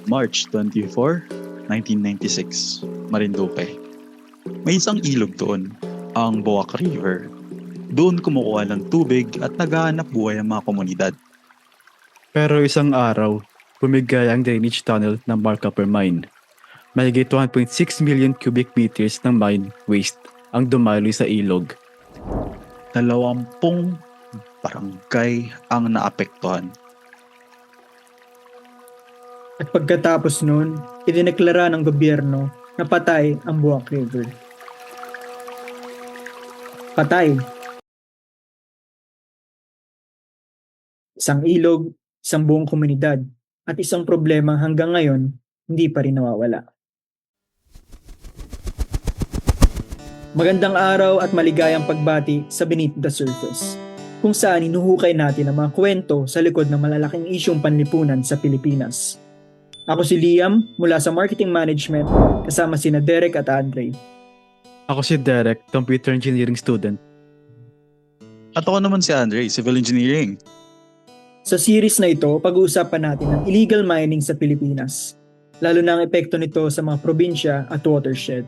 March 24, 1996, Marinduque. May isang ilog doon, ang Boac River. Doon kumukuha ng tubig at naghahanap buhay ang mga komunidad. Pero isang araw, bumigay ang drainage tunnel ng Marcopper Mine. Mahigit 1.6 million cubic meters ng mine waste ang dumaloy sa ilog. 20 barangay ang naapektuhan. At pagkatapos nun, idineklara ng gobyerno na patay ang Boac River. Patay. Isang ilog, isang buong komunidad, at isang problema hanggang ngayon, hindi pa rin nawawala. Magandang araw at maligayang pagbati sa Beneath the Surface, kung saan inuhukay natin ang mga kwento sa likod ng malalaking isyong panlipunan sa Pilipinas. Ako si Liam mula sa Marketing Management kasama sina Derek at Andre. Ako si Derek, computer engineering student. At ako naman si Andre, Civil Engineering. Sa series na ito, pag-uusapan natin ang illegal mining sa Pilipinas, lalo na ang epekto nito sa mga probinsya at watershed.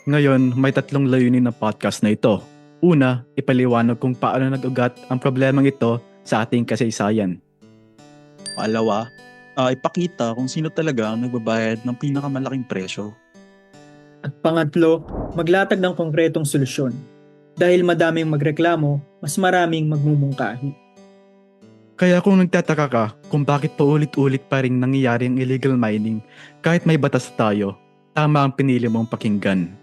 Ngayon, may 3 layunin ng podcast na ito. Una, ipaliwanag kung paano nag-ugat ang problemang ito sa ating kasaysayan. Pangalawa, ipakita kung sino talaga ang nagbabayad ng pinakamalaking presyo. At pangatlo, maglatag ng konkretong solusyon. Dahil madaming magreklamo, mas maraming magmumungkahi. Kaya kung nagtataka ka kung bakit paulit-ulit pa rin nangyayari ang illegal mining kahit may batas tayo, tama ang pinili mong pakinggan.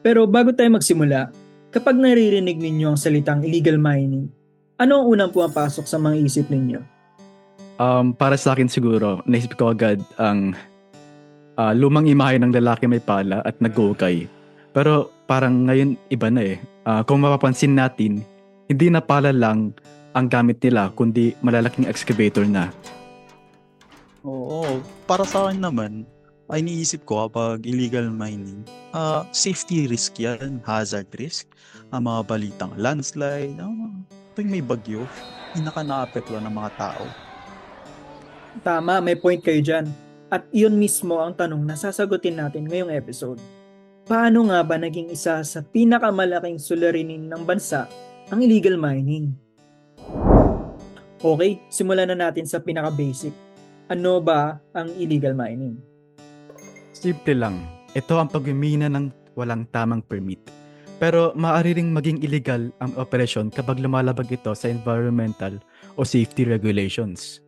Pero bago tayo magsimula, kapag naririnig ninyo ang salitang illegal mining, ano ang unang pumapasok sa mga isip ninyo? Para sa akin siguro, naisip ko agad ang lumang imahe ng lalaki may pala at nag-uukay. Pero parang ngayon iba na eh. Kung mapapansin natin, hindi na pala lang ang gamit nila kundi malalaking excavator na. Oo, para sa akin naman, ay iniisip ko kapag illegal mining, safety risk yan, hazard risk, ang mga balitang landslide, tuwing may bagyo, naapektuhan ng mga tao. Tama, may point kayo dyan. At iyon mismo ang tanong na sasagutin natin ngayong episode. Paano nga ba naging isa sa pinakamalaking suliranin ng bansa ang illegal mining? Okay, simulan na natin sa pinaka-basic. Ano ba ang illegal mining? Simple lang, ito ang pagmimina ng walang tamang permit. Pero maaari ring maging illegal ang operasyon kapag lumalabag ito sa environmental o safety regulations.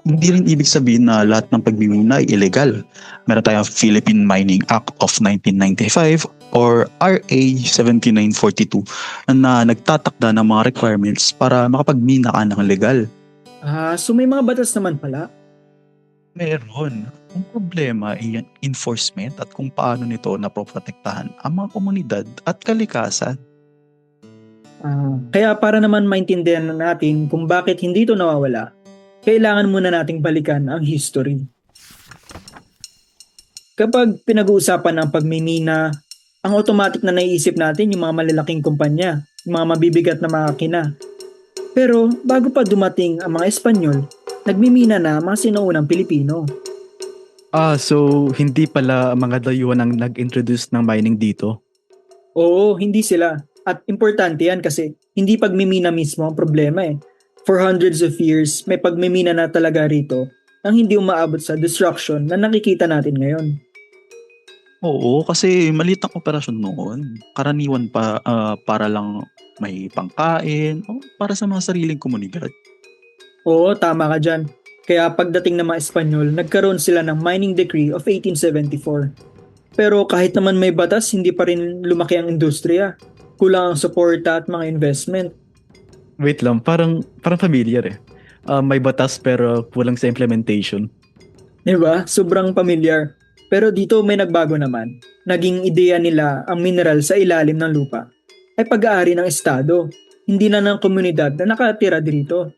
Hindi rin ibig sabihin na lahat ng pagmimina ay illegal. Meron tayong Philippine Mining Act of 1995 or RA 7942 na nagtatakda ng mga requirements para makapagmina ka ng legal. So may mga batas naman pala. Meron. Ang problema ay enforcement at kung paano nito napoprotektahan ang mga komunidad at kalikasan. Kaya para naman maintindihan natin kung bakit hindi ito nawawala, kailangan muna nating balikan ang history. Kapag pinag-uusapan ng pagmimina, ang automatic na naiisip natin yung mga malalaking kumpanya, yung mga mabibigat na makina. Pero bago pa dumating ang mga Espanyol, nagmimina na mga sinuunang Pilipino. So hindi pala mga dayuhan ang nag-introduce ng mining dito? Oo, hindi sila. At importante yan kasi hindi pagmimina mismo ang problema eh. For hundreds of years, may pagmimina na talaga rito nang hindi umaabot sa destruction na nakikita natin ngayon. Oo, kasi maliit ang operasyon noon. Karaniwan pa para lang may pangkain o para sa mga sariling komunidad. Oo, tama ka dyan. Kaya pagdating ng mga Espanyol, nagkaroon sila ng Mining Decree of 1874. Pero kahit naman may batas, hindi pa rin lumaki ang industriya. Kulang ang suporta at mga investment. Wait lang, parang familiar eh. May batas pero kulang sa implementation. Diba? Sobrang familiar. Pero dito may nagbago naman. Naging ideya nila ang mineral sa ilalim ng lupa ay pag-aari ng estado, hindi na ng komunidad na nakatira dito.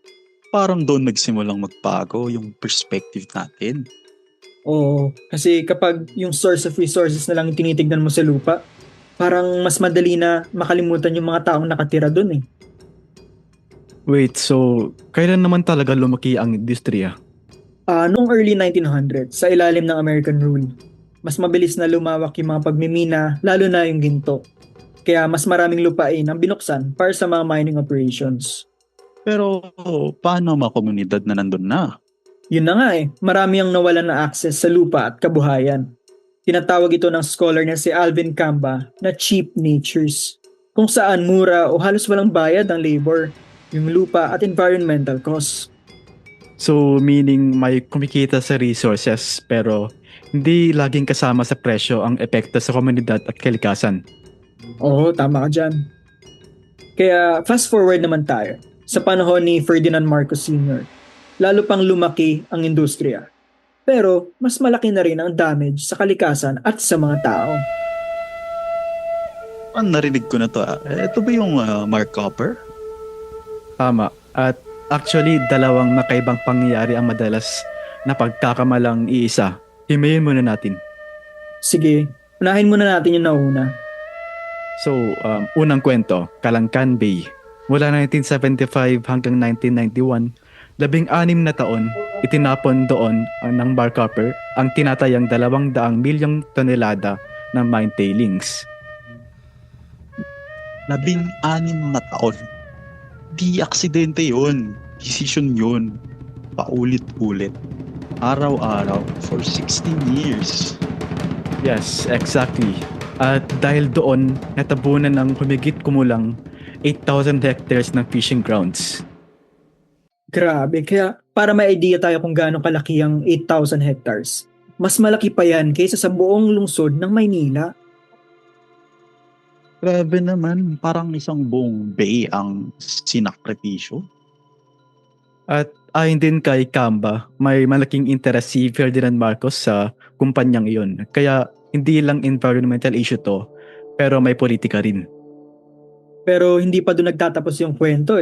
Parang doon nagsimulang magbago yung perspective natin. Oo, kasi kapag yung source of resources na lang tinitignan mo sa lupa, parang mas madali na makalimutan yung mga taong nakatira doon eh. Wait, so kailan naman talaga lumaki ang industriya? Noong early 1900s, sa ilalim ng American rule, mas mabilis na lumawak yung mga pagmimina, lalo na yung ginto. Kaya mas maraming lupain ang binuksan para sa mga mining operations. Pero paano ang mga komunidad na nandun na? Yun na nga marami ang nawalan na access sa lupa at kabuhayan. Tinatawag ito ng scholar na si Alvin Camba na cheap natures, kung saan mura o halos walang bayad ang labor, yung lupa at environmental costs. So meaning may kumikita sa resources pero hindi laging kasama sa presyo ang epekto sa komunidad at kalikasan. Oo, tama ka dyan. Kaya fast forward naman tayo sa panahon ni Ferdinand Marcos Sr. Lalo pang lumaki ang industriya. Pero mas malaki na rin ang damage sa kalikasan at sa mga tao. Narinig ko na to. Ito ba yung Mark Copper? Tama. At actually, dalawang makaibang pangyayari ang madalas na pagkakamalang iisa. Himayin muna natin. Sige, unahin muna natin yung nauna. So, unang kwento, Calangcan Bay. Mula 1975 hanggang 1991, 16 na taon, itinapon doon ng Mark Copper ang tinatayang 200 milyong tonelada ng mine tailings. 16 na taon. Di aksidente yun. Decision yun. Paulit-ulit. Araw-araw for 16 years. Yes, exactly. At dahil doon, natabunan ng humigit kumulang 8,000 hectares ng fishing grounds. Grabe, kaya para may idea tayo kung gaano kalaki ang 8,000 hectares, mas malaki pa yan kaysa sa buong lungsod ng Maynila. Grabe naman. Parang isang buong bay ang sinakripisyo. At ayon din kay Camba, may malaking interest si Ferdinand Marcos sa kumpanyang iyon. Kaya hindi lang environmental issue to, pero may politika rin. Pero hindi pa doon nagtatapos yung kwento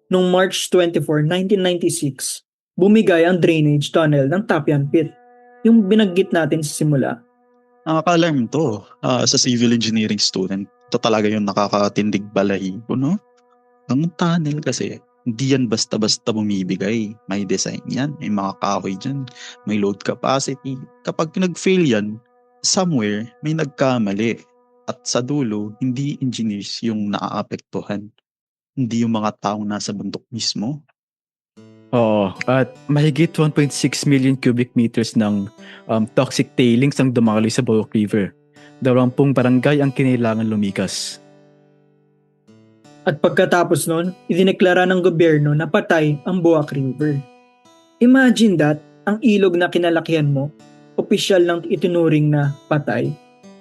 Noong March 24, 1996, bumigay ang drainage tunnel ng Tapian Pit, yung binaggit natin sa simula. Nakaka-alarm to sa civil engineering student. Ito talaga yung nakakatindig balahibo, no? Ang tunnel kasi, hindi yan basta-basta bumibigay. May design yan, may mga kahoy dyan, may load capacity. Kapag nag-fail yan, somewhere may nagkamali. At sa dulo, hindi engineers yung naaapektuhan. Hindi yung mga taong nasa bundok mismo. Oo, at mahigit 1.6 million cubic meters ng toxic tailings ang dumaloy sa Boyok River. 20 barangay ang kinailangan lumikas. At pagkatapos nun, idineklara ng gobyerno na patay ang Boak River. Imagine that, ang ilog na kinalakihan mo, opisyal lang itinuring na patay.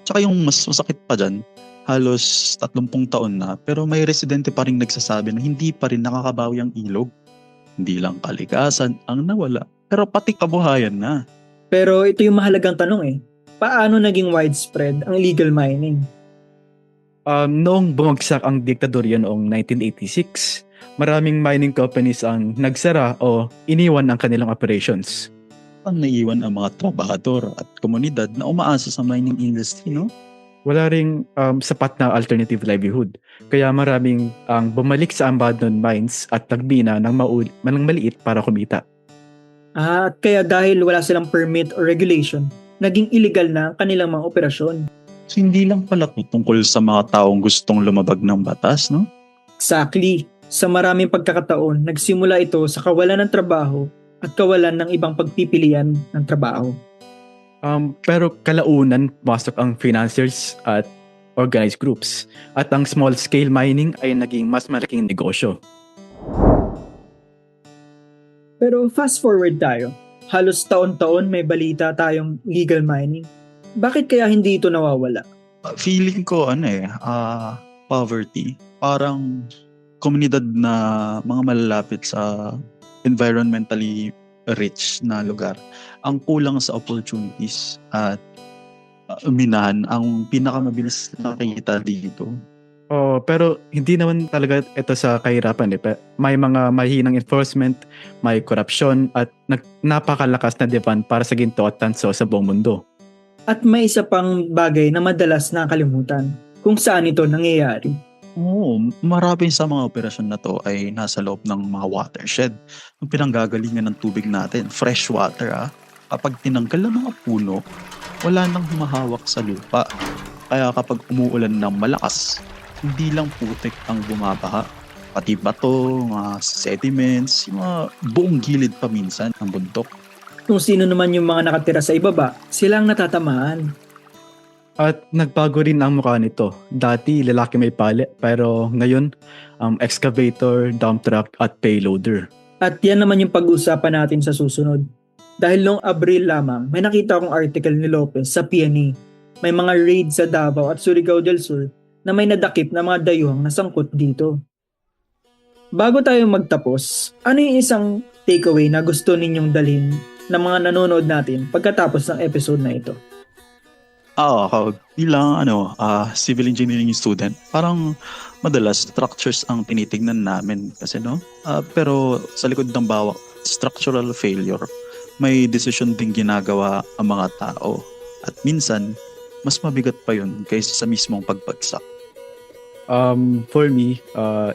Tsaka yung mas masakit pa dyan, halos 30 taon na, pero may residente pa rin nagsasabi na hindi pa rin nakakabawi ang ilog. Hindi lang kalikasan ang nawala, pero pati kabuhayan na. Pero ito yung mahalagang tanong paano naging widespread ang illegal mining? Noong bumagsak ang diktadorya noong 1986, maraming mining companies ang nagsara o iniwan ang kanilang operations. Ang naiwan ang mga trabahador at komunidad na umaasa sa mining industry, no? Wala ring sapat na alternative livelihood. Kaya maraming ang bumalik sa abandoned mines at nagbina ng maliit para kumita. At kaya dahil wala silang permit or regulation, naging illegal na ang kanilang mga operasyon. So hindi lang pala tungkol sa mga taong gustong lumabag ng batas, no? Exactly. Sa maraming pagkakataon, nagsimula ito sa kawalan ng trabaho at kawalan ng ibang pagpipilian ng trabaho. Pero kalaunan, pasok ang financiers at organized groups. At ang small-scale mining ay naging mas malaking negosyo. Pero fast forward tayo. Halos taon-taon may balita tayong legal mining. Bakit kaya hindi ito nawawala? Feeling ko, poverty. Parang komunidad na mga malalapit sa environmentally rich na lugar. Ang kulang sa opportunities at minahan ang pinakamabilis na kita dito. Pero hindi naman talaga ito sa kahirapan. May mga mahinang enforcement, may korupsyon at napakalakas na demand para sa ginto at tanso sa buong mundo. At may isa pang bagay na madalas nakalimutan, kung saan ito nangyayari. Oo, marami sa mga operasyon na to ay nasa loob ng mga watershed. Yung pinanggagalingan ng tubig natin, fresh water Kapag tinanggal ang mga puno, wala nang humahawak sa lupa. Kaya kapag umuulan ng malakas, hindi lang putik ang bumabaha. Pati bato, mga sediments, yung mga buong gilid pa minsan ng bundok. Kung sino naman yung mga nakatira sa ibaba, silang natatamaan. At nagbago rin ang mukha nito. Dati lalaki may pala, pero ngayon excavator, dump truck at payloader. At yan naman yung pag-uusapan natin sa susunod. Dahil noong Abril lamang, may nakita akong article ni Lopez sa PNA. May mga raid sa Davao at Surigao del Sur na may nadakip na mga dayuhang nasangkot dito. Bago tayo magtapos, ano yung isang takeaway na gusto ninyong dalhin ng mga nanonood natin pagkatapos ng episode na ito? Ako bilang civil engineering student, parang madalas structures ang tinitignan namin kasi pero sa likod ng bawat structural failure, may decision ding ginagawa ang mga tao at minsan mas mabigat pa yun kaysa sa mismong pagbagsak. For me,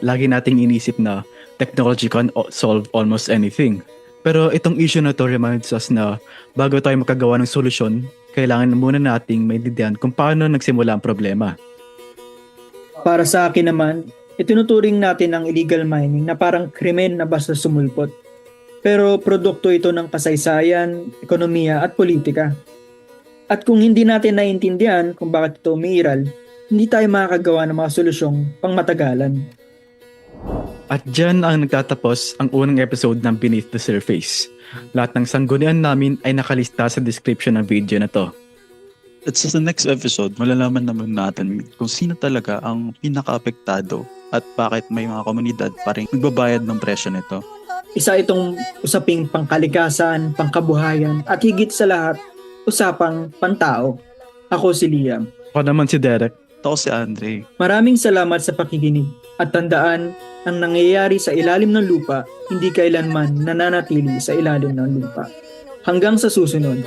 lagi nating inisip na technology can solve almost anything. Pero itong issue na to reminds us na bago tayo makagawa ng solusyon, kailangan muna nating maintindihan kung paano nagsimula ang problema. Para sa akin naman, itinuturing natin ang illegal mining na parang krimen na basta sumulpot. Pero produkto ito ng kasaysayan, ekonomiya at politika. At kung hindi natin naiintindihan kung bakit ito umiiral, hindi tayo makakagawa ng mga solusyong pangmatagalan. At dyan ang nagtatapos ang unang episode ng Beneath the Surface. Lahat ng sanggunian namin ay nakalista sa description ng video na to. At sa next episode, malalaman naman natin kung sino talaga ang pinaka-apektado at bakit may mga komunidad pa rin nagbabayad ng presyo nito. Isa itong usaping pangkalikasan, pangkabuhayan, at higit sa lahat, usapang pantao. Ako si Liam. Ako naman si Derek. Ako si Andre. Maraming salamat sa pakikinig at tandaan, ang nangyayari sa ilalim ng lupa, hindi kailanman nananatili sa ilalim ng lupa. Hanggang sa susunod.